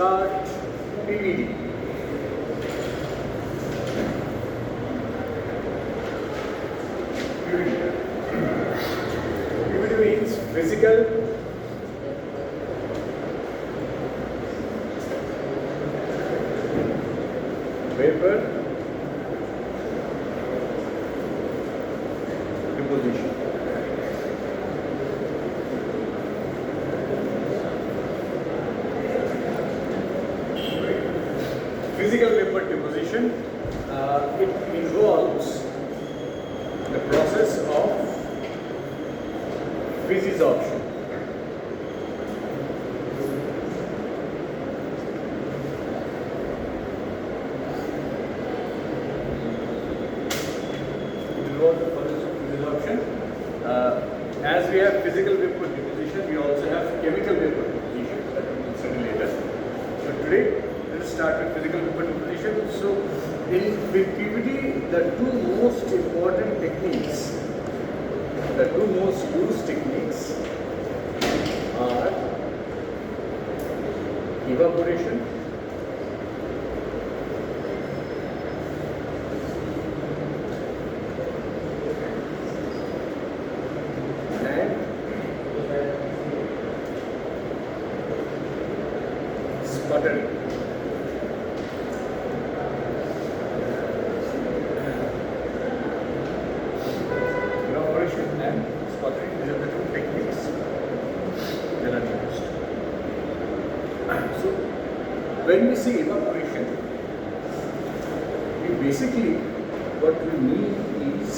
start PVD. PVD means physical vapor deposition. Physical vapor deposition, it involves the process of physisorption. It involves the process of physisorption. As we have physical vapor deposition, we also have chemical vapor deposition that we will study later. So today, let us start with physical vapor deposition. So in PVD, the two most important techniques, the two most used techniques are evaporation and sputtering. Evaporation and sputtering, these are the two techniques that are used. So when we say evaporation, we basically what we mean is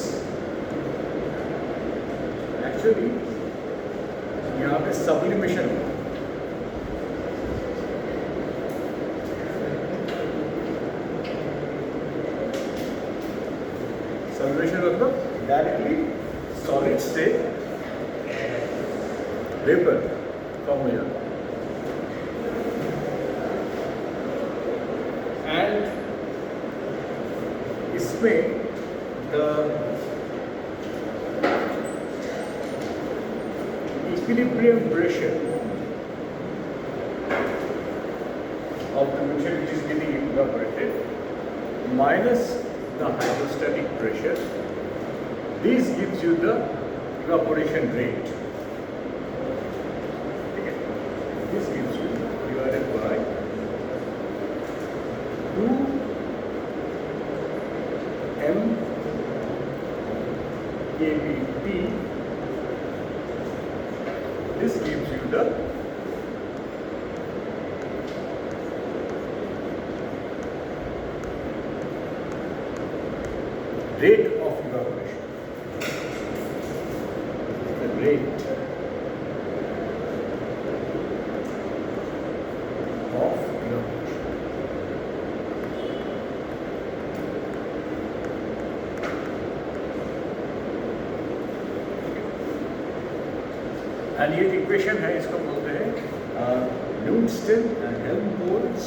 actually यहाँ पे sublimation होता है. Sublimation मतलब directly solid से vapor form हो जाता है. And इसमें the equilibrium pressure of the mixture which is getting evaporated minus the hydrostatic pressure, this gives you the evaporation rate. Okay. This gives you divided by 2 mkBT. This gives you the rate of evaporation. The rate of evaporation. And ये equation है, इसको बोलते हैं Newton and Helmholtz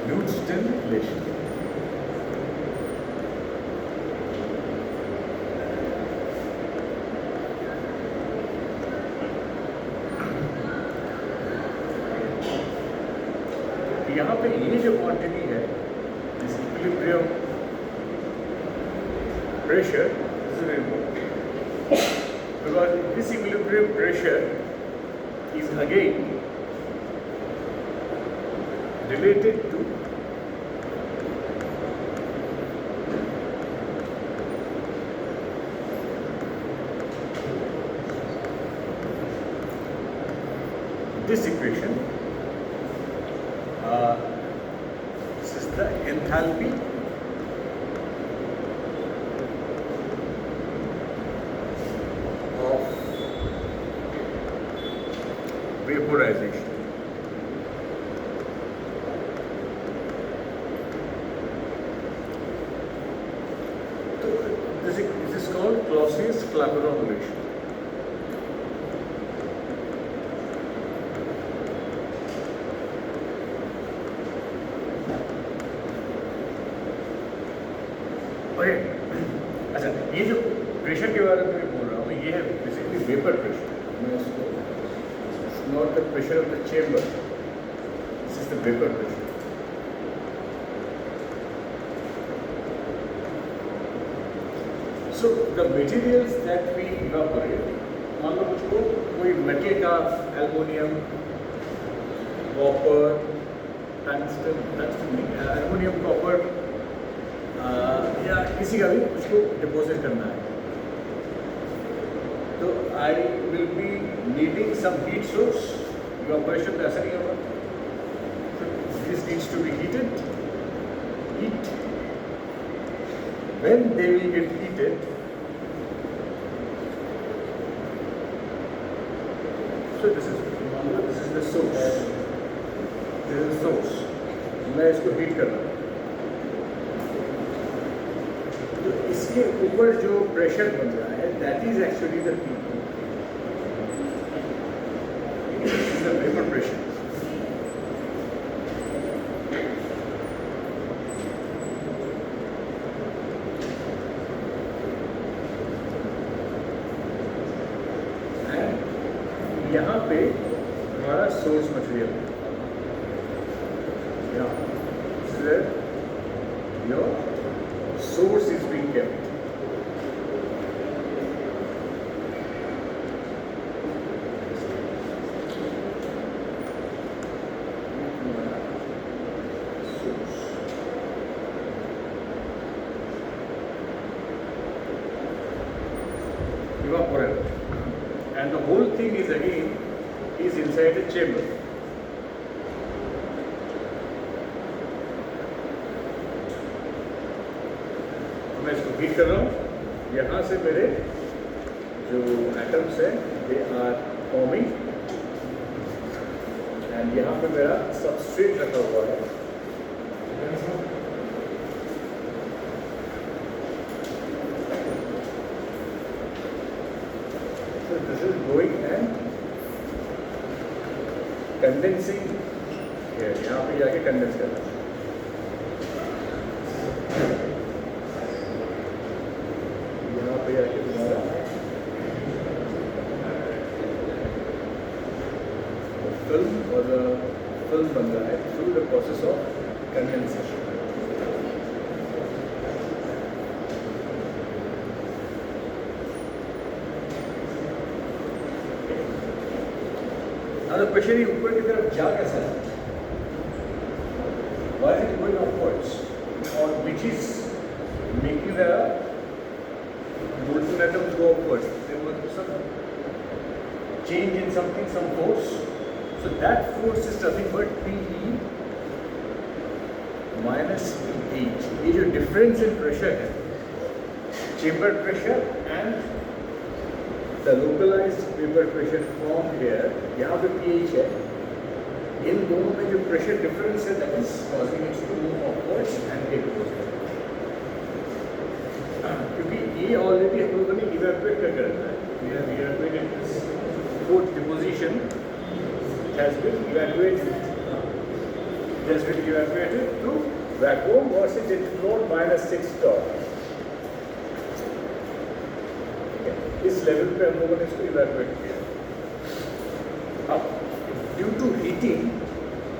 Newton relation. यहाँ पे ये जो quantity है, this equilibrium pressure, this is very important because this equilibrium pressure is again related to this equation. This is the enthalpy of vaporization. So this is called Clausius-Clapeyron relation. Okay, अच्छा, ये जो pressure के बारे में बोल रहा हूँ, ये है बेसिकली वेपर प्रेशर. मैं इसको not the pressure of the chamber, this is the vapour pressure. So the materials that we evaporate, मान लो मुझको कोई मेटल का एल्युमिनियम, कॉपर, टंगस्टन नहीं, एल्युमिनियम, कॉपर या किसी का भी उसको डिपॉजिट करना है, तो I will be needing some heat source. Evaporation में ऐसा नहीं होगा. This needs to be heated. Heat when they will get heated, so this is the source. This is the source. मैं इसको हीट कर रहा हूँ, तो इसके ऊपर जो प्रेशर बन रहा है that is actually the P. This is the vapor pressure. यहाँ पे हमारा सोर्स मटेरियल है. Your source is being kept. Evaporator. And the whole thing is again is inside a chamber. मैं इसको हीट कर रहा हूँ. यहाँ से मेरे जो एटम्स हैं दे आर फॉर्मिंग, एंड यहाँ पे मेरा सबस्ट्रेट रखा हुआ है. So this is going and condensing here. यहाँ पे जाके कंडेंस करना है. यहाँ पे जाके तुम्हारा फिल्म और फिल्म बन रहा है through the process of condensation. Pressure ही ऊपर की तरफ जा कैसा है? Why is it going upwards? Or which is making the molten atoms go upwards? There must be some change in something, some force. So that force is nothing but PE minus pH. ये जो difference in pressure है, chamber pressure and the localized vapor pressure formed here, यहाँ पे pH है, इन दोनों में जो pressure difference है that is causing it to move upwards and get closer. क्योंकि ये already हम लोगों ने evaporate करके रखा है. We have evaporated this fourth deposition. It has been evacuated. It has been evaporated through vacuum or say float -6 torr. इस level पे हम लोगों ने इसको इवैक्यूएट किया. अब due to heating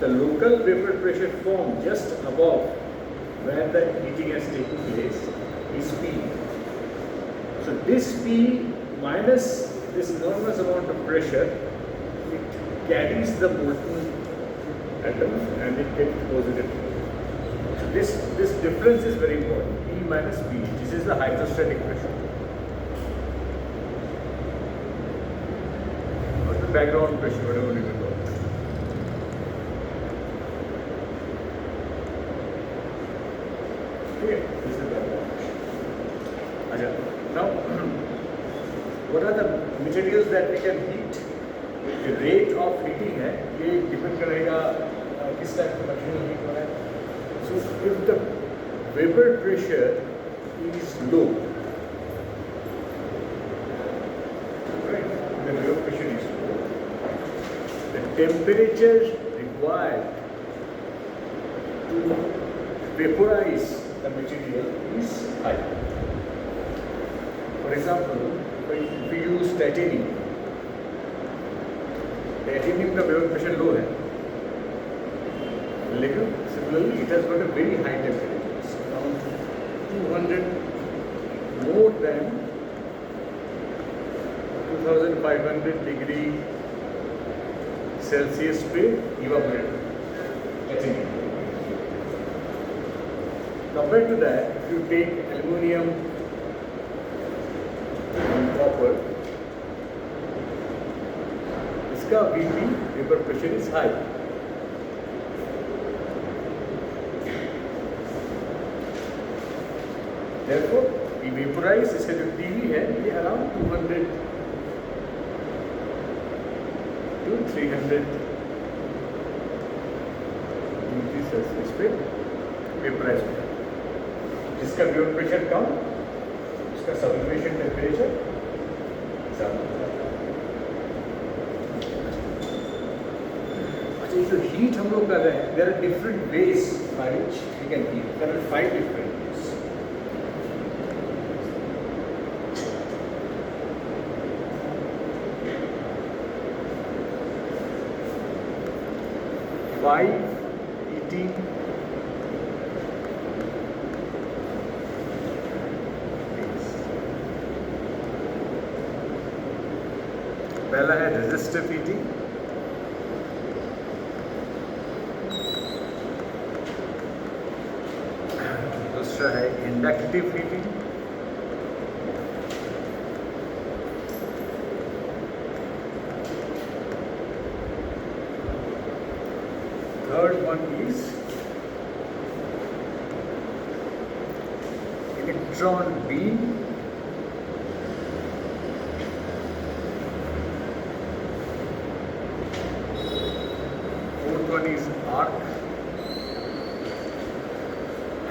the local vapour pressure form just above where the heating has taken place is P. So this P minus this enormous amount of pressure, it carries the molten atoms and it gets deposited. So this difference is very important. P minus P. This is the hydrostatic pressure. Background pressure, whatever you call it. Okay, this is background pressure. Acha. Now, what are the materials that we can heat? The rate of heating है, ये depend करेगा किस type का material heat हो रहा है. So, if the vapor pressure is low, right? The vapor pressure is low. The temperature required to vaporize the material is high. For For example, if we use titanium, titanium का vapor pressure low है, लेकिन similarly it has got a very high temperature, it's around 200 more than 2500 degree Celsius पे evaporate titanium. Compared to that, if you take aluminium and copper, इसका VP vapor pressure is high. Therefore, we vaporize इसका जो TV है ये around 200 to 300 degree Celsius पे vaporise होता है. जिसका वेपर प्रेशर कम, उसका सब्लिमेशन टेम्परेचर ज़्यादा होता है. अच्छा, ये जो हीट हम लोग कर रहे हैं, there are different ways by which we can heat. There are 5 different ways. heating पहला है रेजिस्टिव हीटिंग, दूसरा है inductive heating, third one is electron beam, fourth one is arc,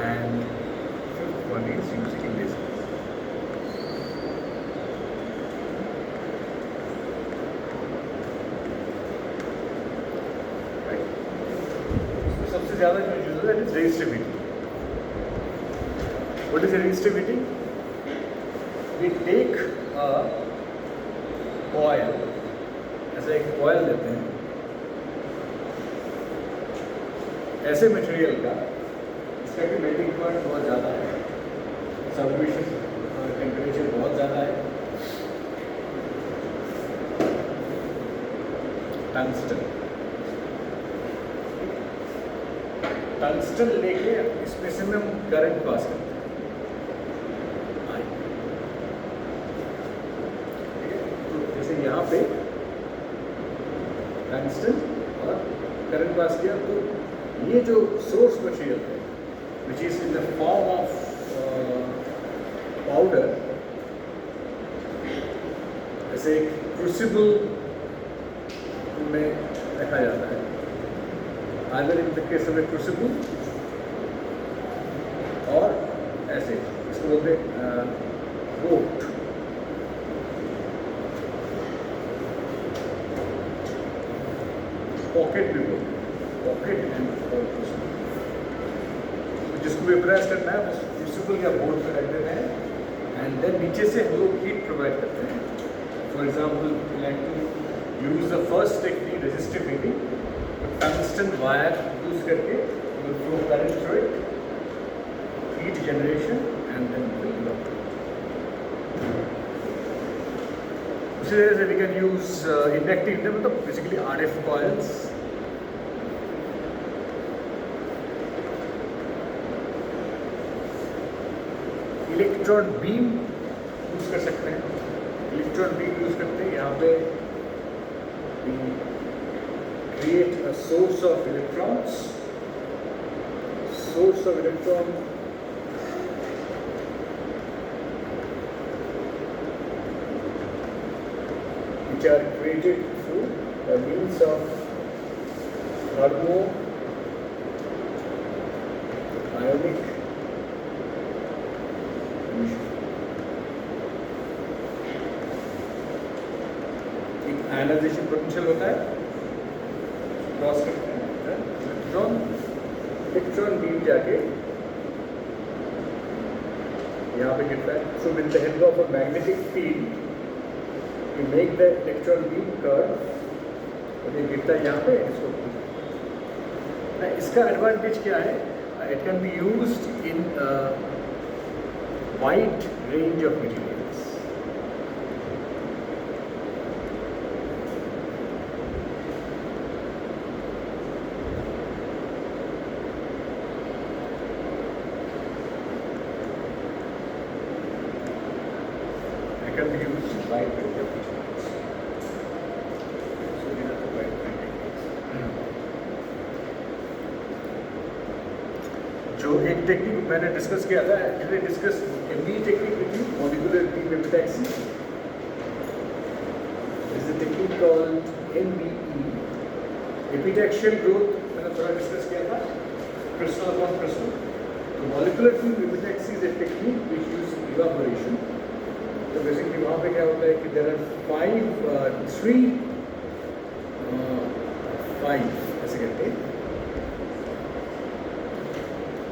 and fifth one is using laser. सबसे ज़्यादा जो use होता है is resistive heating. What is resistive heating? We take a coil, ऐसा एक coil लेते हैं ऐसे मटेरियल का इसका कि मेल्टिंग पॉइंट बहुत ज़्यादा है, सब्लिमेशन टेम्परेचर बहुत ज़्यादा है, टंगस्टन लेके इसमें से हम करंट पास करते हैं. तो जैसे यहाँ पे टंगस्टन और करंट पास किया, तो ये जो सोर्स मटेरियल है which is in the form of powder, ऐसे एक क्रूसिबल में रखा जाता है. either in the case of a crucible और ऐसे इसको बोलते हैं बोट. पॉकेट भी बोलते हैं, पॉकेट एंड क्रूसिबल. जिसको वेपराइज करना है बस क्रूसिबल या बोट पे रख देते हैं एंड देन नीचे से हम लोग हीट प्रोवाइड करते हैं. For example like to use the first technique resistive heating, tungsten wire use करके will flow current through it, heat generation and then will evaporate. उसी तरह से we can use inductive heater, मतलब basically RF coils. Electron beam use कर सकते हैं, electron beam use करते हैं. यहाँ पे create a source of electrons, which are created through by means of thermo-ionic emission. एक आयनाइजेशन पोटेंशियल होता है, क्रॉस करते हैं इलेक्ट्रॉन बीम जाके यहाँ पे गिरता है. So with the help of a magnetic field, you make the electron beam curve. और ये गिरता है यहाँ पे इसको. इसका एडवांटेज क्या है? It can be used in a wide range of materials. It can be used in wide range of materials. So these are the wide range techniques. जो एक टेक्निक मैंने डिस्कस किया था, actually discuss MBE technique with you, molecular beam epitaxy. This is a technique called MBE, epitaxial growth. मैंने थोड़ा discuss किया था, crystal upon crystal. तो molecular beam epitaxy is a technique which use evaporation. तो basically वहाँ पे क्या होता है कि देयर आर 5 ऐसे कहते हैं.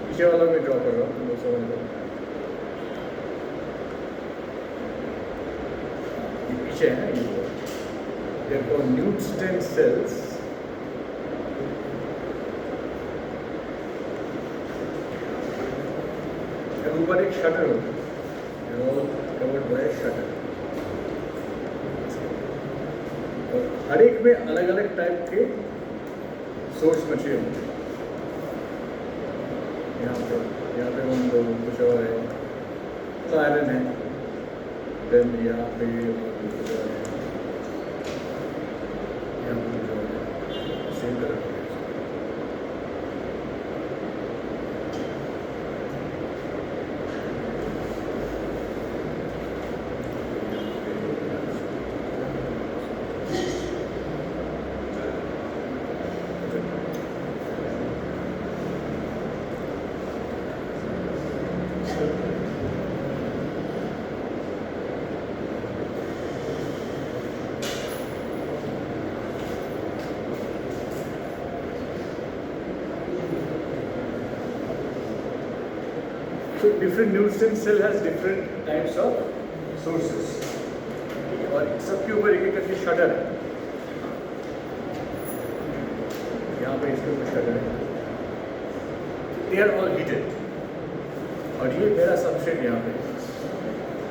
पीछे वाला मैं ड्रॉ कर रहा हूँ, तुम लोग समझ लो. ये पीछे है ये. देखो न्यूट स्टेम सेल्स. ऊपर एक शटर होता है, कवर्ड बाय शटर. और हर एक में अलग अलग टाइप के सोर्स मटेरियल होते हैं. यहाँ पे हम लोग कुछ और है, तो आयरन है. देन यहाँ पे कुछ और है, यहाँ पे कुछ और है, same colour. So different Newton cell has different types of sources. और सबके ऊपर एक एक करके शटर है. यहाँ पे इसके ऊपर शटर है. They are all heated. और ये मेरा सबस्ट्रेट यहाँ पे.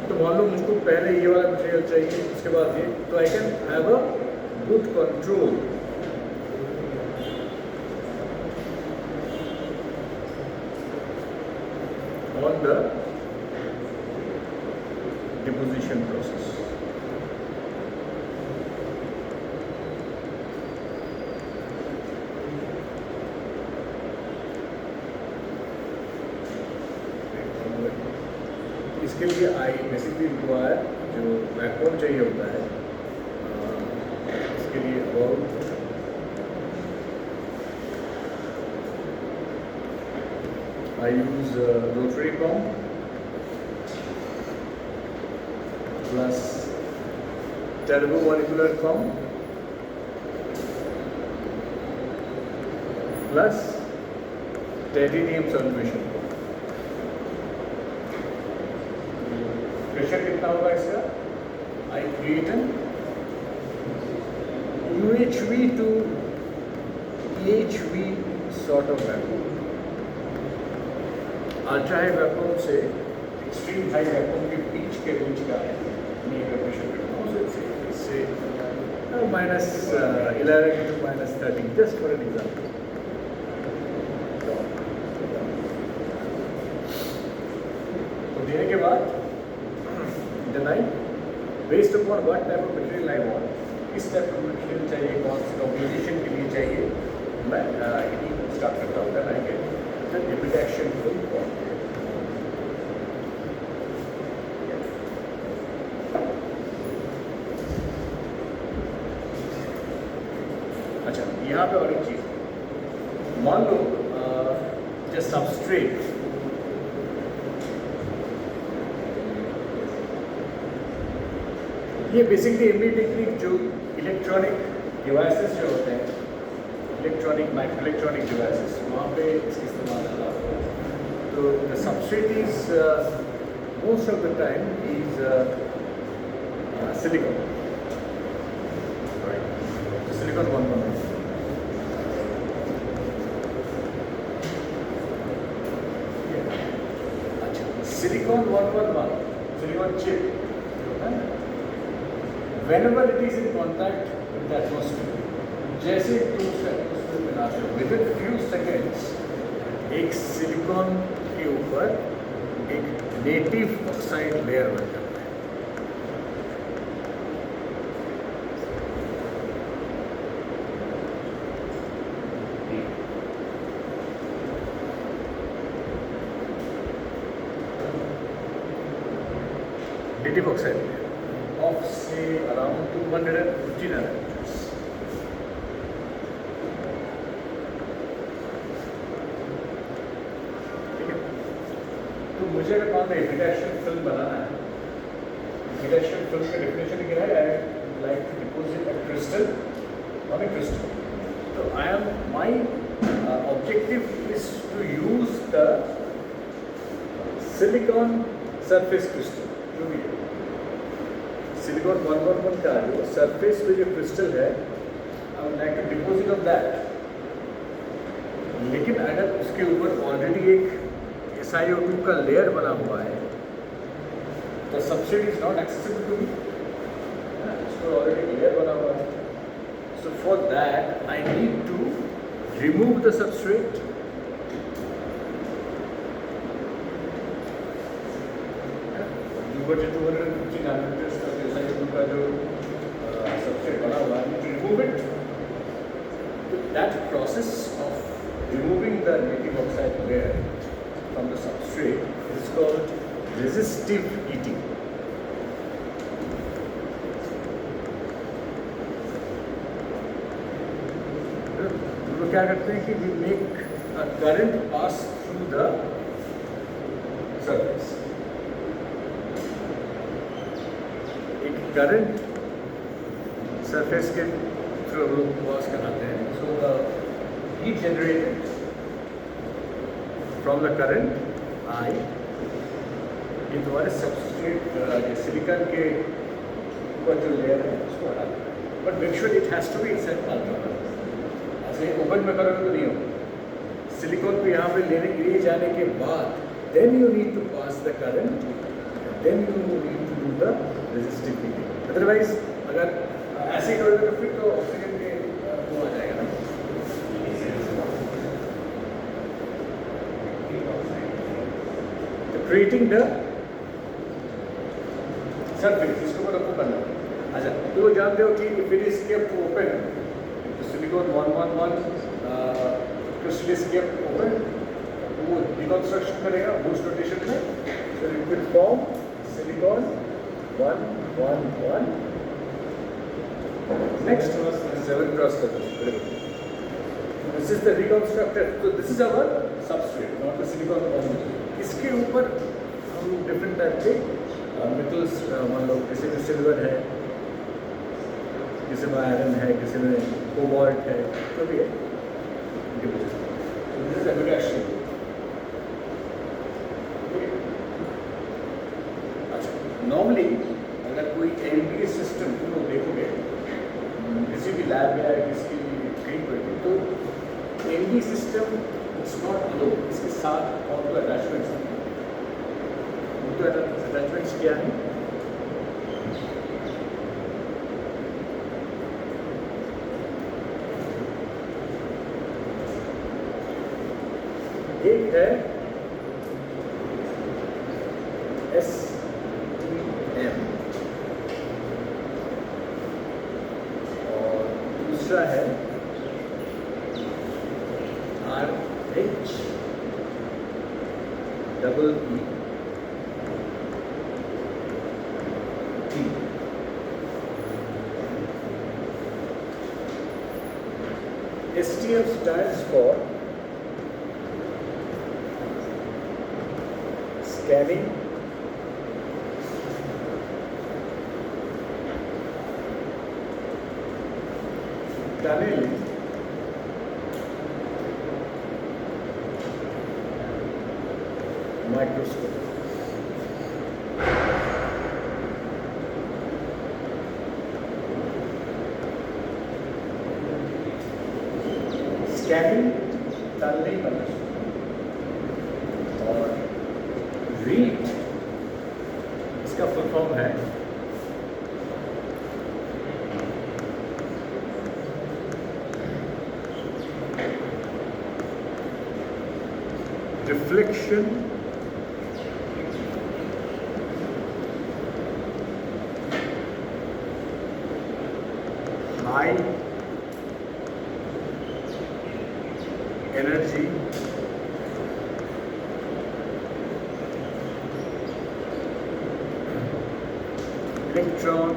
तो मान लो मुझको पहले ये वाला मटेरियल चाहिए, उसके बाद ये, तो I can have a good control on the deposition process. इसके लिए आई बेसिकली रिक्वायर जो वैक्यूम चाहिए होता है, इसके लिए about I use rotary pump plus turbomolecular pump plus titanium solution. Pressure कितना होगा इसका? I create an UHV to EHV sort of vacuum. Ultra high vacuum से एक्सट्रीम हाई वैक्यूम के बीच के रेंज का मैं अगर प्रेशर करता हूँ, इससे -11 to -13, just for an example. तो देने के बाद design based upon what type of material I want, किस टाइप का मटेरियल चाहिए, कौन सी कॉम्पोजिशन के लिए चाहिए, मैं स्टार्ट करता हूँ. Then I get the epitaxial full form. अच्छा, यहाँ पे और एक चीज, मान लो जो सबस्ट्रेट ये बेसिकली एमबी टेक्निक जो इलेक्ट्रॉनिक डिवाइसेस जो होते हैं, इलेक्ट्रॉनिक माइक्रो इलेक्ट्रॉनिक डिवाइसेस, वहाँ पे इसका इस्तेमाल होता है. तो the substrate is most of the time is silicon. Right. So silicon 111. Silicon 111, silicon chip, whenever it is in contact with the atmosphere, जैसे टूल्स एटमोसफेयर में आते हैं, विद इन फ्यू सेकेंड्स एक सिलिकॉन के ऊपर एक नेटिव ऑक्साइड लेयर बन जाता है. Native oxide layer of say around 250 nanometers. ठीक है. तो मुझे अगर मान लो एपिडेशियल फिल्म बनाना है, एपिडेशियल फिल्म का डेफिनेशन क्या है? I like to deposit a crystal on a crystal. तो I am my objective is to use the silicon surface crystal. जो भी है सिलिकॉन 111 का जो सरफेस पे जो क्रिस्टल है, I would like to deposit of that. लेकिन अगर उसके ऊपर ऑलरेडी एक SiO2 का लेयर बना हुआ है, तो substrate is not accessible to me. उसको ऑलरेडी लेयर बना हुआ है. So for that I need to remove the substrate. जो 250 नैनोमीटर्स का SiO2 का जो सबस्ट्रेट बना हुआ है, to remove it. That process of removing the native oxide layer from the substrate is called resistive heating. तो क्या करते हैं कि we make a current pass through the surface. Current surface के थ्रू हम लोग पास कराते हैं. So the heat generated from the current I ये तुम्हारे सबस्ट्रेट सिलिकॉन के ऊपर जो लेयर है उसको हटा दें. But make sure it has to be inside ultra. ऐसे ओपन में करोगे तो नहीं होगा. सिलिकॉन को यहाँ पे ले जाने के बाद then you need to pass the current, then you need to do the resistive heating. Otherwise अगर ऐसे ही करोगे तो फिर तो ऑक्सीजन के वो आ जाएगा ना. क्रिएटिंग द सरफेस, इसको ऊपर आपको करना है. अच्छा, तो वो जानते हो कि if it is kept open, silicon 111 crystal is kept open, वो डिकंस्ट्रक्शन करेगा बूस्ट रोटेशन में. So it will form silicon 111. Next, 7 cross sections. This is the reconstructed. So this is our substrate, not the silicon molecule. इसके ऊपर हम different type के metals, मान लो किसी में सिल्वर है, किसी में आयरन है, किसी में कोबाल्ट है, तो भी है. This is epidacial. नॉर्मली अगर कोई LBA सिस्टम तुम लोग देखोगे किसी भी लैब या किसी कहीं पर भी, तो LBA सिस्टम इट्स नॉट अलो. इसके साथ और तो अटैचमेंट्स हैं. तो अटैचमेंट्स क्या है? एक है STM और दूसरा है RH double E T. STM stands for scanning, tunneling, microscope. Scanning tunneling और रीड इसका फुल फॉर्म है reflection high energy electron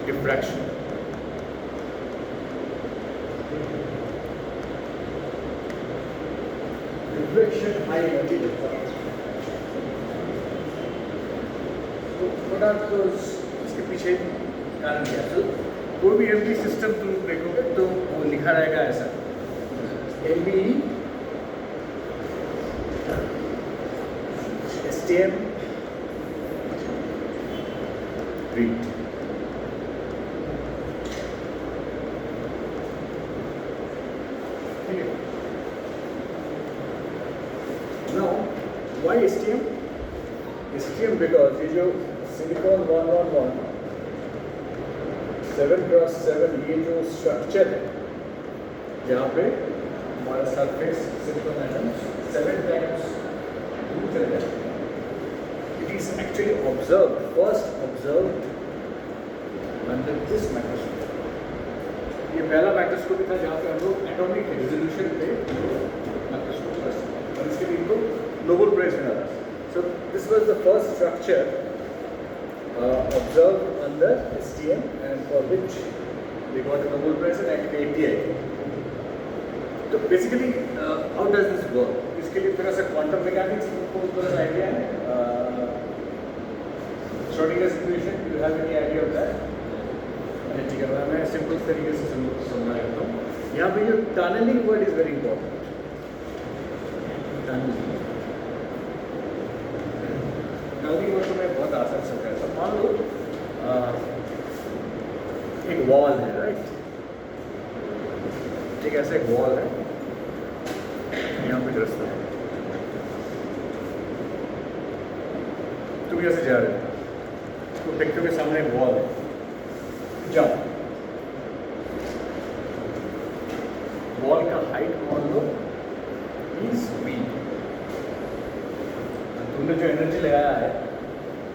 diffraction. Reflection high energy तो इसके पीछे कारण क्या है? तो कोई भी एमबी सिस्टम तुम देखोगे तो वो लिखा रहेगा ऐसा एमबी STM रीड। ठीक है। Now why STM? STM because ये जो सिलिकॉन 111 7x7 ये जो स्ट्रक्चर है जहाँ पे हमारा सरफेस सिलिकॉन एटम्स 7 टाइम्स दूर चले जाते हैं। It is actually first observed under this microscope. ये पहला माइक्रोस्कोप था जहाँ पे हम लोग एटॉमिक रेजोल्यूशन पे माइक्रोस्कोप कर सकते हैं और इसके लिए इनको नोबेल प्राइज मिला था। So this was the first structure observed under STM and for which they got a Nobel Prize in 1988. So basically, how does this work? इसके लिए थोड़ा सा क्वांटम मैकेनिक्स को थोड़ा सा आइडिया है। Schrödinger's equation, you have any idea of that? ठीक है, मैं सिंपल तरीके से समझा देता हूँ। यहाँ पे जो tunneling word is very important. Tunneling word तो मैं बहुत आसान से कहता हूँ। मान लो एक वॉल है, राइट? ठीक है, ऐसा एक वॉल है, यहाँ पे रास्ता है, तुम यहाँ से जा रहे हो तो देखते हो सामने एक वॉल है, जाओ। वॉल का हाइट मान लो इज v। तुमने जो एनर्जी लगाया है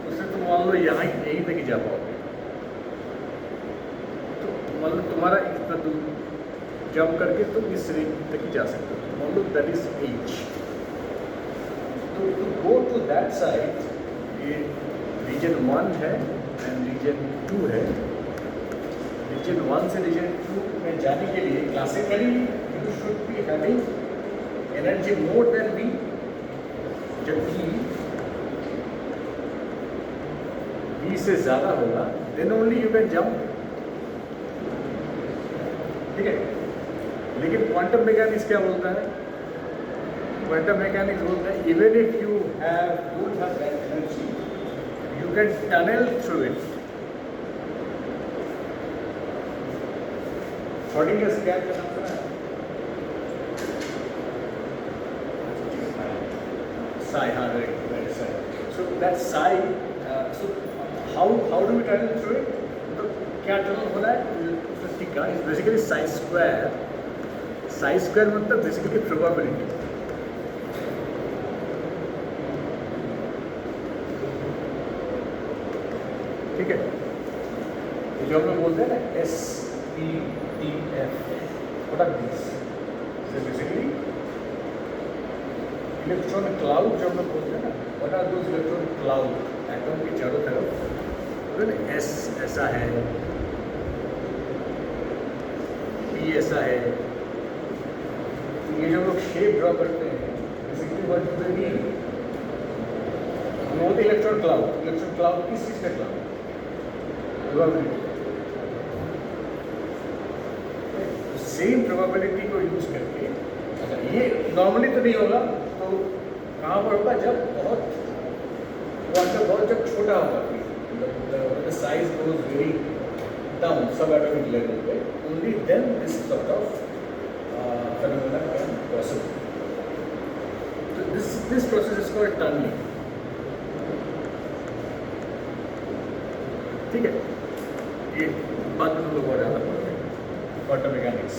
उससे तुम मान लो यहाँ यहीं तक ही जा पाओगे। तो मान लो तुम्हारा इतना दूर जंप करके तुम इस रेंज तक ही जा सकते हो। मान लो दैट इज h। तो to go to that side ये रीजन 1 है एंड रीजन 2 है। रीजन 1 से रीजन 2 में जाने के लिए classically you should be having energy more than v। जब v से ज़्यादा होगा then only you can jump. ठीक है, लेकिन क्वांटम मैकेनिक्स क्या बोलता है? क्वांटम मैकेनिक्स बोलता है even if you don't have that energy you can tunnel through it. Schrodinger square का नाम सुना है? psi, so that psi, so how do we tunnel through it? तो क्या tunnel हो रहा है? ठीक है, it's basically psi square मतलब basically probability। ठीक है, जो हम लोग बोलते हैं ना SPTF, what are these? So basically electron cloud जो हम लोग बोलते हैं ना, what are those electron cloud? Atom की चारों तरफ एस ऐसा है, पी ऐसा है। तो ये जो लोग शेप ड्रॉ करते हैं basically what do they mean? Not electron cloud. Electron cloud किस चीज़ का क्लाउड? प्रोबेबिलिटी। सेम प्रोबेबिलिटी को यूज करके, अच्छा ये नॉर्मली तो नहीं होगा, तो कहाँ पर होगा? जब बहुत जब छोटा होगा, size goes very down subatomic level पे, only then this sort of phenomena can possible. So this process is called tunneling. ठीक है, ये बात में लोग और ज़्यादा पढ़ते हैं quantum mechanics.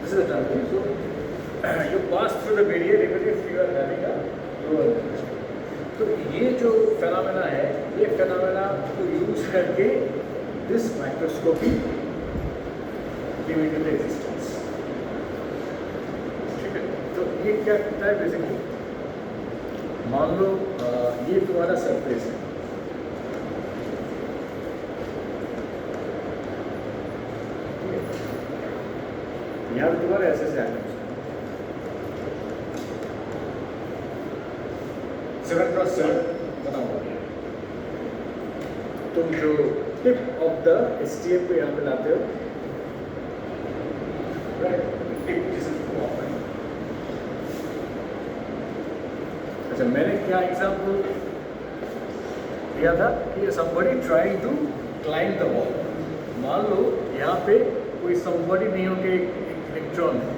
This is the tunneling. So you pass through the barrier even if you are having a lower resistance. तो ये जो फेनोमेना है, ये फेनोमेना को यूज करके this microscopy came into the existence. ठीक है, तो ये क्या करता है बेसिकली, मान लो ये तुम्हारा सरफेस है, यहाँ पे तुम्हारे ऐसे से एटम्स 7x7 बना हुआ है। तुम जो टिप ऑफ द STM को यहाँ पे लाते हो, टिप जिसे अच्छा, मैंने क्या एग्जाम्पल दिया था कि somebody trying to climb the wall. मान लो यहाँ पे कोई somebody नहीं हो के एक इलेक्ट्रॉन है,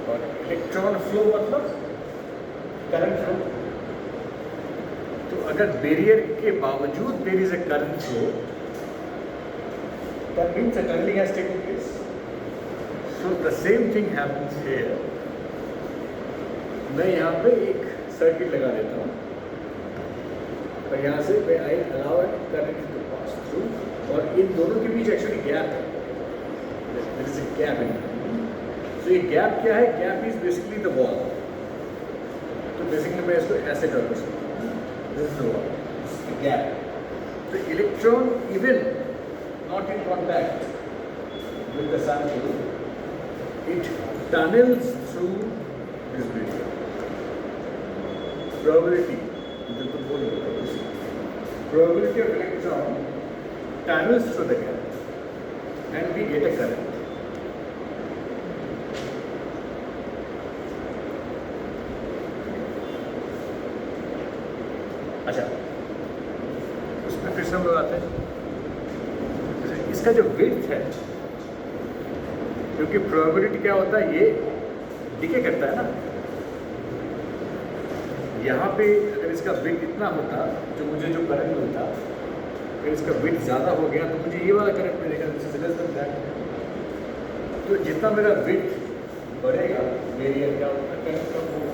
और इलेक्ट्रॉन फ्लो मतलब करंट फ्लो। तो अगर बैरियर के बावजूद there is a current flow, that means a tunneling has taken place. So the same thing happens here. मैं यहाँ पे एक सर्किट लगा देता हूँ और यहाँ से मैं I allow current to pass through, और इन दोनों के बीच एक्चुअली गैप है, there is a gap in. तो ये गैप क्या है? Gap is basically the wall. तो बेसिकली मैं इसको ऐसे ड्रॉ कर सकता हूँ, this is the wall, gap. तो electron even not in contact with the sample, it tunnels through this barrier. probability of electron tunnels through the gap and we get a current. अच्छा, उसमें फिर से हम लोग आते हैं, इसका जो विड्थ है, क्योंकि प्रोबेबिलिटी क्या होता है, ये डिके करता है ना। यहाँ पे अगर इसका विड्थ इतना होता, जो मुझे जो करंट मिलता, अगर इसका विड्थ ज़्यादा हो गया तो मुझे ये वाला करंट मिलेगा, this is less than that. तो जितना मेरा विड्थ बढ़ेगा, बैरियर का उतना करंट कम होगा।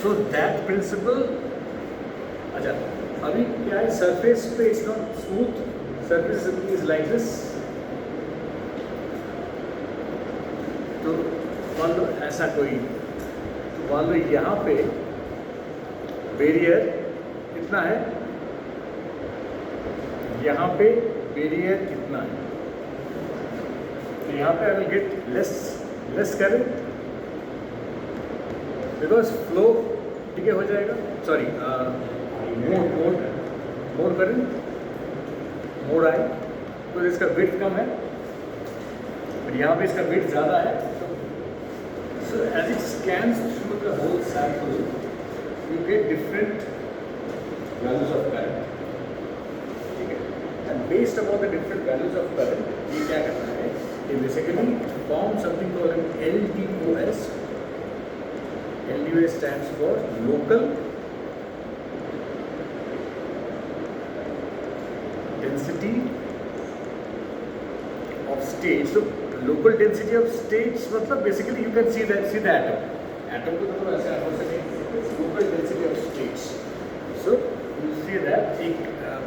So that principle. अच्छा, अभी क्या है, सरफेस पे it's not smooth, surface is like this. तो मान लो ऐसा कोई, मान लो यहाँ पे बैरियर कितना है, यहाँ पे बैरियर कितना है, तो यहाँ पे I will get less current because flow ठीक है हो जाएगा, सॉरी मोर करंट, मोर आई, तो इसका विड्थ कम है और यहाँ पे इसका विड्थ ज़्यादा है। So as it scans through the whole sample, you get different values of current. Okay. And based upon the different values of current, ये क्या करना है? ये basically form something called an LDOS. LDOS stands for local density of state. So local density of states मतलब basically you can see the atom को तो ऐसे हो सके, local density of states. So you see that एक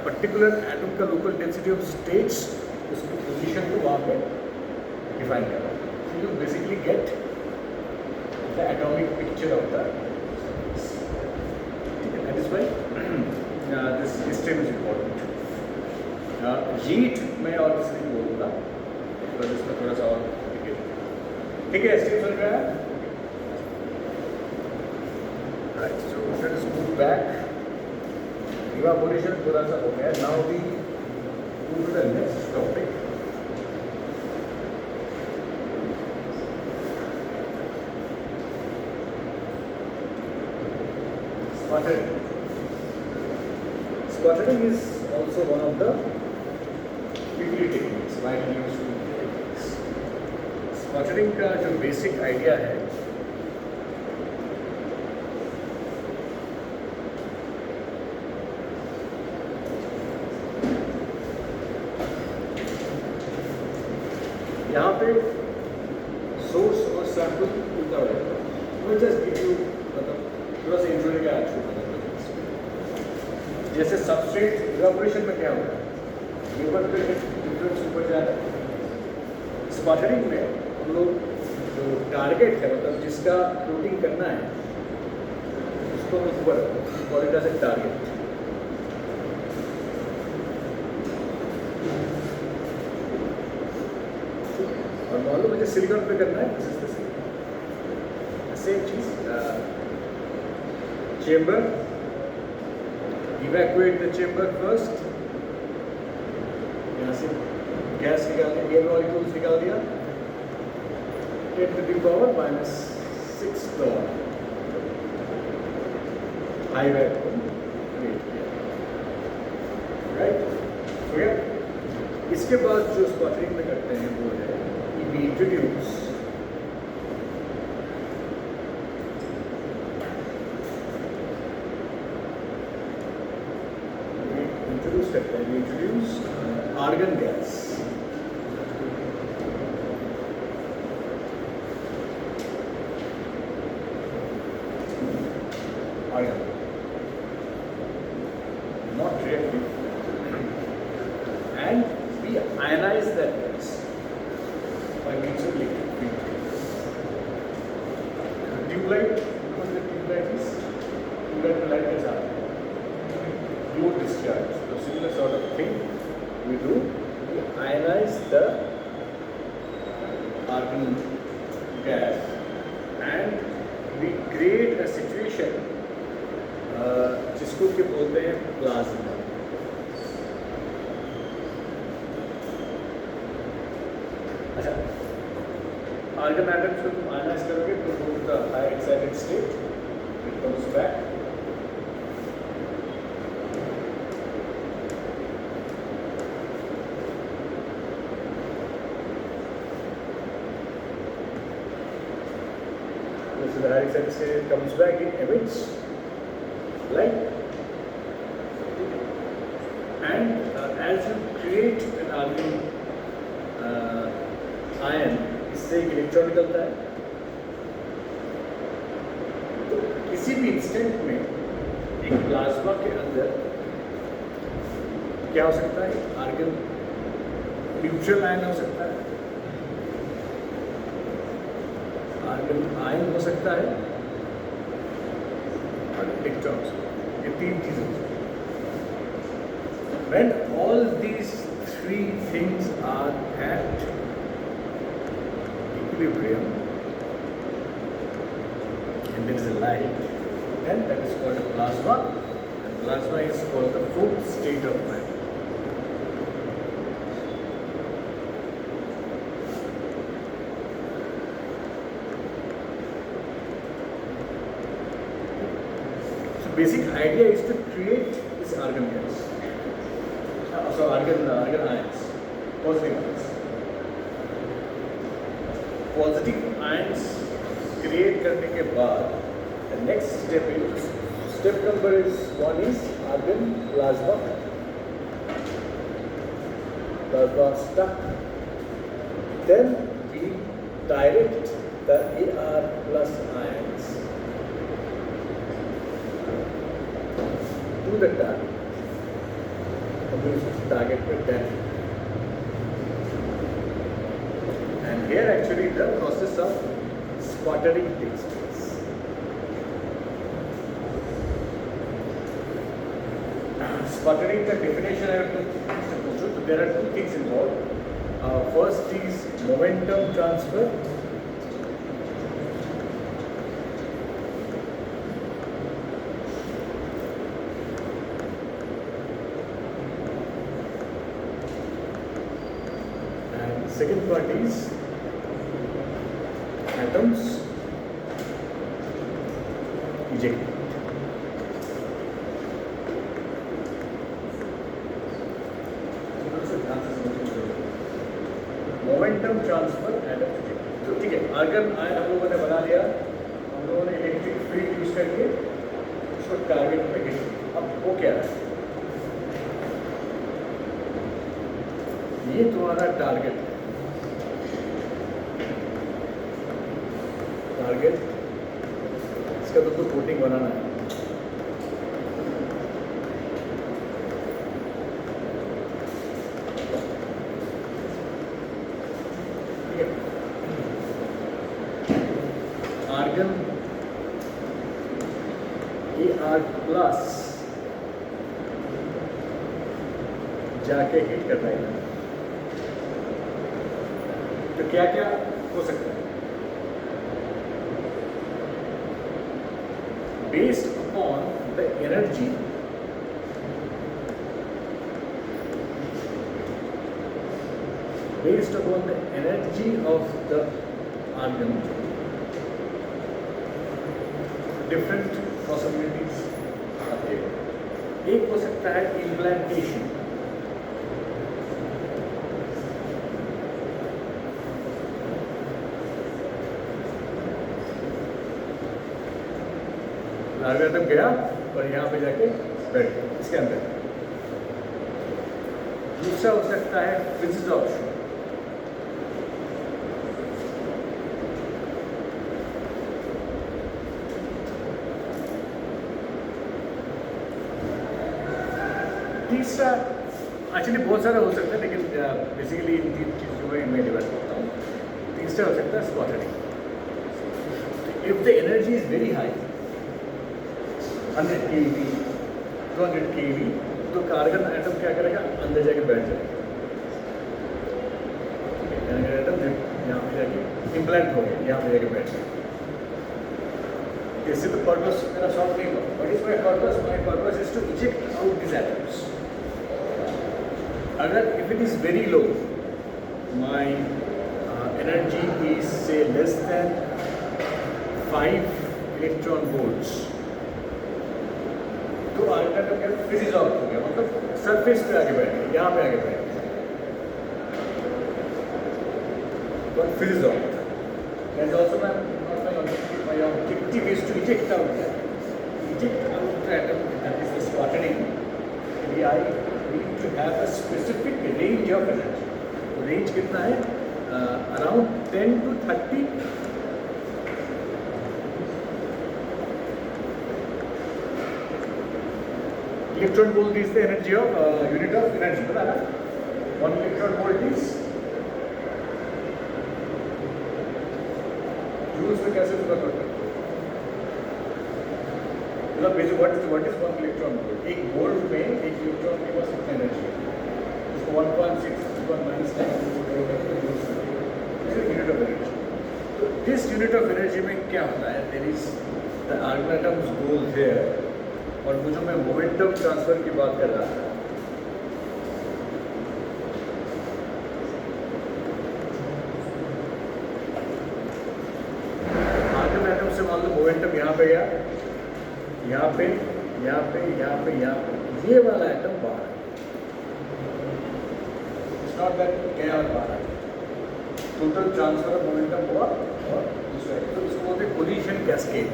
particular atom का local density of states, उसकी position को वहाँ पे define करना है. So you basically get the atomic picture of the surface. That is why this system is important. Heat मैं और किसी को बोलूँगा, इसमें थोड़ा सा और ठीक है, स्टेप चल रहा है। Right, so let us move back. Evaporation थोड़ा सा हो गया, now we move to the next topic. Sputtering. Sputtering is also one of the PPT techniques, widely used PPT techniques. Sputtering का जो बेसिक आइडिया है, यहाँ पे सोर्स और सैंपल उल्टा हो जाता है. वो जस्ट गिव यू मतलब थोड़ा सा इंट्रो का एक्चुअल जैसे सबस्ट्रेट इवेपोरेशन में क्या होता है, वेपर पे डिफरेंस ऊपर जा रहा है. स्पटरिंग में हम लोग जो टारगेट है मतलब जिसका प्लॉटिंग करना है उसको ऊपर call it as a target. और मान लो मुझे सिलिकॉन पे करना है, दिस इज द सेम चीज. Chamber, evacuate the chamber first. यहाँ से गैस निकाल दिया, एयर मॉलिक्यूल्स निकाल दिया, 10 to the power minus 6 torr high vacuum create किया, राइट. ओके, इसके बाद जो स्पटरिंग में करते हैं वो है we introduce करते हैं, introduce argon gas. Argon, not reactive, and we ionize that gas by means of liquid filters. Tube light, what the tube light is? Tube light में light कैसा आता है? Glow discharge. Similar sort of thing we do. We ionize the argon gas and we create a situation जिसको कि बोलते हैं plasma. अच्छा, argon atoms को तुम आयनाइज करोगे तो वो the high excited state it comes back. So the high excited state comes back, it emits light, and as you create an argon ion, इससे एक इलेक्ट्रॉन निकलता है. तो किसी भी इंस्टेंट में एक प्लाज्मा के अंदर क्या हो सकता है, आर्गन न्यूट्रल आयन हो सकता है, आर्गन आयन हो सकता है और इलेक्ट्रॉन्स. ये तीन चीजें हो सकती हैं. When all these three things are at equilibrium and there is a light, then that is called a plasma, and plasma is called the fourth state of matter. Basic idea is to create this argon gas, so argon ions, positive ions. Positive ions create करने के बाद the next step is step number is one is argon plasma stuck. Then we direct the Ar plus ions to the target. Target with 10. And here actually the process of sputtering takes place. Sputtering the definition I have to so there are two things involved. First is momentum transfer. Second part is atoms ejected. Momentum transfer and तो ठीक है, argon हम लोगों ने बना लिया, हम लोगों ने इलेक्ट्रिक फील्ड यूज करके उसको टारगेट पे हिट। अब वो क्या है, ये तुम्हारा टारगेट है, टारगेट इसका तो कोटिंग बनाना है। आर्गन AR प्लस जाके हिट करना है। तो क्या क्या हो सकता है, based upon the energy of the argon, different possibilities आते हैं। एक हो सकता है इम्प्लांटेशन, एल्गोरिथम गया और यहाँ पे जाके बैठ गया इसके अंदर। दूसरा हो सकता है फिजिक्स ऑप्शन, तीसरा एक्चुअली बहुत सारा हो सकता है, लेकिन बेसिकली इन तीन चीज़ों में मैं डिवाइड करता हूँ। तीसरा हो सकता है sputtering. If the energy is very high, 100 kV 200 kV, तो कार्बन एटम क्या करेगा, अंदर जाके बैठ जाएगा। एटम यहाँ पे जाके इम्प्लांट हो गया, यहाँ पे जाके बैठ जाएगा। इससे तो पर्पस मेरा सॉल्व नहीं हुआ। What is my purpose? My purpose is to eject out this atoms. अगर if it is very low, my energy is say less than 5 electron volts, तो आर्गन का फिजिक्स ऑफ हो गया, मतलब सरफेस पे आगे बैठ गया, यहाँ पे आगे बैठ गया, तो physics of. That is also my objective is to eject out the atom, that is the sputtering. I need to have a specific range of energy. Range कितना है? Around 10 to 30 electron volt is the energy of unit of energy. पता है ना? 1 electron volt is joules में कैसे उसका करते हैं? मतलब basic what is 1 electron volt? एक वोल्ट में एक इलेक्ट्रॉन के पास कितना एनर्जी है? इसको 1.6 minus 10 यूनिट ऑफ एनर्जी। तो दिस यूनिट ऑफ एनर्जी में क्या होता है, there is the argon atoms गोल हियर, और वो जो मैं मोमेंटम ट्रांसफर की बात कर रहा था, आर्गन एटम से मान लो मोमेंटम यहाँ पे गया, यहाँ पे, यहाँ पे, यहाँ पे, यहाँ पे, ये वाला एटम बाहर है। इट्स नॉट दैट गया और बाहर है, टोटल ट्रांसफर ऑफ मोमेंटम हुआ और दूसरा, तो इसको बोलते हैं कोलिशन कैस्केड।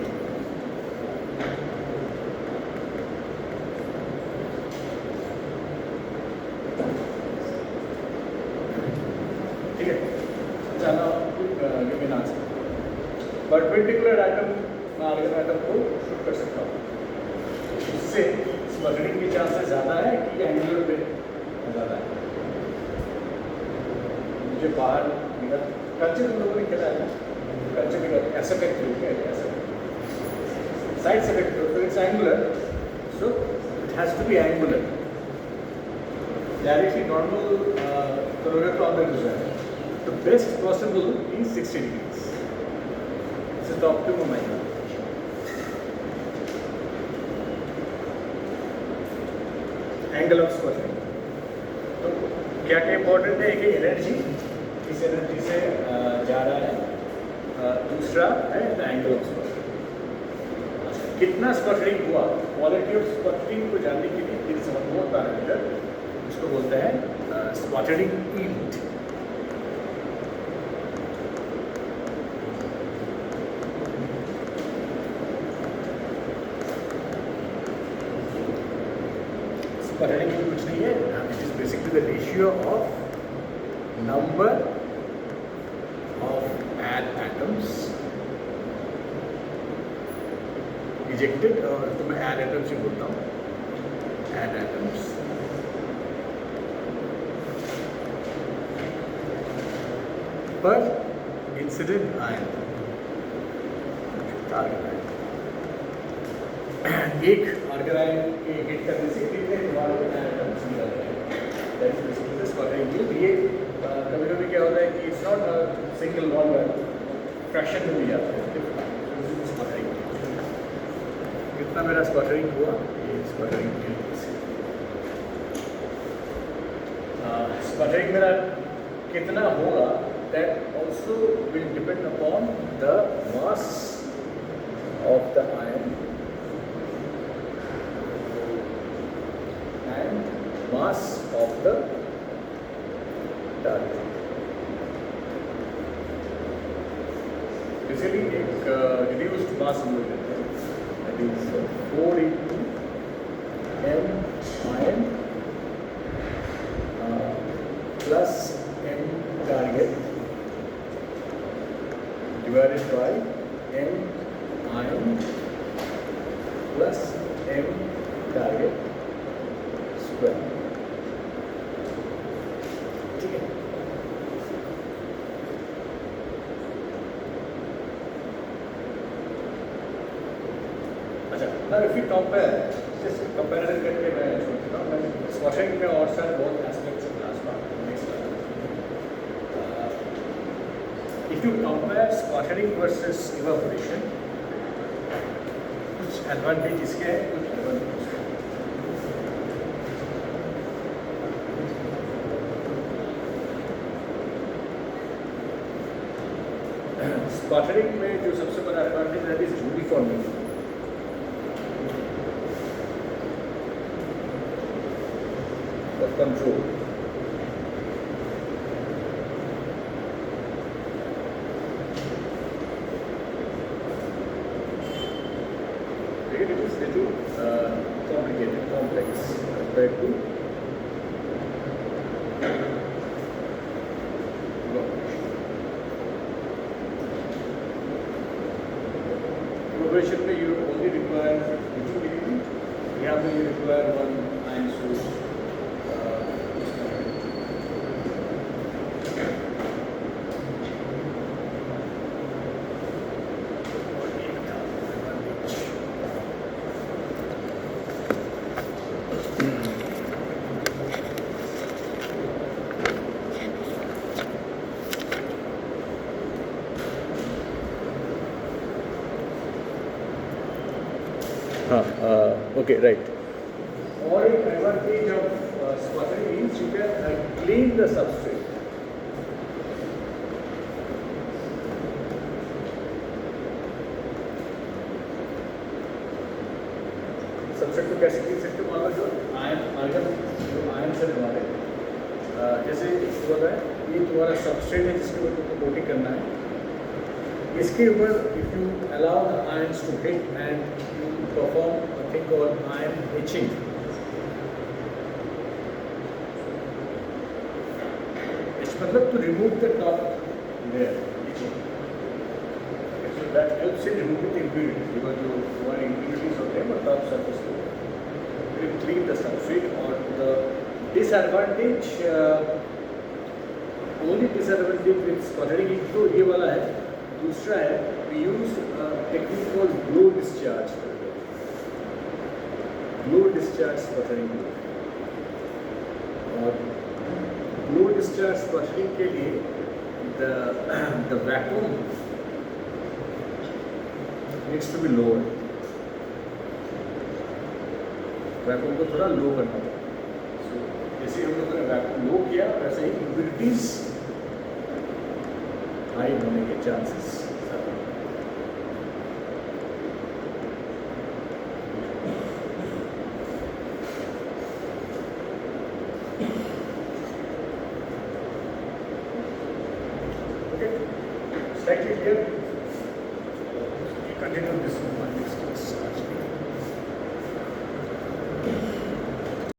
ठीक है, जाना गिवन आंसर। परपेंडिकुलर एटम मैं आर्गन एटम को शूट कर सकता हूँ, उससे स्पटरिंग के चांसेस ज़्यादा है कि एंगुलर पे ज़्यादा है। मुझे बाहर निकल कंचे तुम लोगों ने खेला है ना, कंचे निकल ऐसा करके क्या है, ऐसा साइड से करके, तो it's angular, so it has to be angular. Directly normal करोगे तो अंदर घुस जाएगा। The best possible is 60 degrees, this is the optimum angle. Angle of sputtering. तो क्या क्या इंपॉर्टेंट है कि एनर्जी इस एनर्जी से जा रहा है, दूसरा है द एंगल ऑफ स्पटरिंग। कितना स्पटरिंग हुआ, क्वालिटी ऑफ स्पटरिंग को जानने के लिए दिस वन मोर पैरामीटर, इसको बोलते हैं स्पटरिंग यील्ड। स्पटरिंग की कुछ नहीं है, it is basically the ratio of number of atoms ejected, और तो मैं एड एटम्स ही बोलता हूँ, एड एटम्स पर इंसिडेंट आयन, टारगेट आयन। एक आर्गन आयन के हिट करने से कितने एटम्स निकल रहे हैं, that is basically the sputtering. ये कभी कभी क्या होता है कि it's not single bond, fraction में भी जाता है स्पटरिंग। कितना मेरा स्पटरिंग हुआ, ये स्पटरिंग स्पटरिंग मेरा कितना होगा, that also will depend upon the mass of the ion and mass of the target. Basically एक reduced mass हम लोग लेते हैं, that is 4 into m ion plus m target divided by m ion plus m target square. ठीक है, अच्छा। now if you compare, just comparison करके मैं छोड़ देता हूँ, मैं स्पटरिंग में और सारे बहुत एस्पेक्ट्स हैं क्लास में, next class. If you compare sputtering versus evaporation, कुछ एडवांटेज इसके हैं, कुछ एडवांटेज इसके हैं। स्पटरिंग में जो सबसे बड़ा एडवांटेज है is uniformity of control. It is little complicated, complex compared to evaporation. में you only require utility, यहाँ पे you require one ion source. Okay, right. Or an advantage of sputtering means you can clean the substrate. Substrate को कैसे clean सकते हो, मान लो जो ion से हमारे जैसे होता है, ये तुम्हारा सबस्ट्रेट है जिसके ऊपर तुमको कोटिंग करना है, इसके ऊपर if you allow the ions to hit and you perform a thing called ion etching, it's मतलब to remove the top layer, so that helps in removing the impurities, because जो हमारे impurities होते हैं वो top surface पे will clean the substrate. और the disadvantage, only disadvantage with sputtering एक तो ये वाला है, दूसरा है we use technique called blow discharge. Blow discharge sputtering, और blow discharge sputtering के लिए the vacuum needs to be lower. Vacuum को थोड़ा लो करना होगा। So, जैसे हम लोगों ने वैक्यूम लो किया, वैसे ही impurities हाई होने के chances. Okay, slightly clear. Continue this.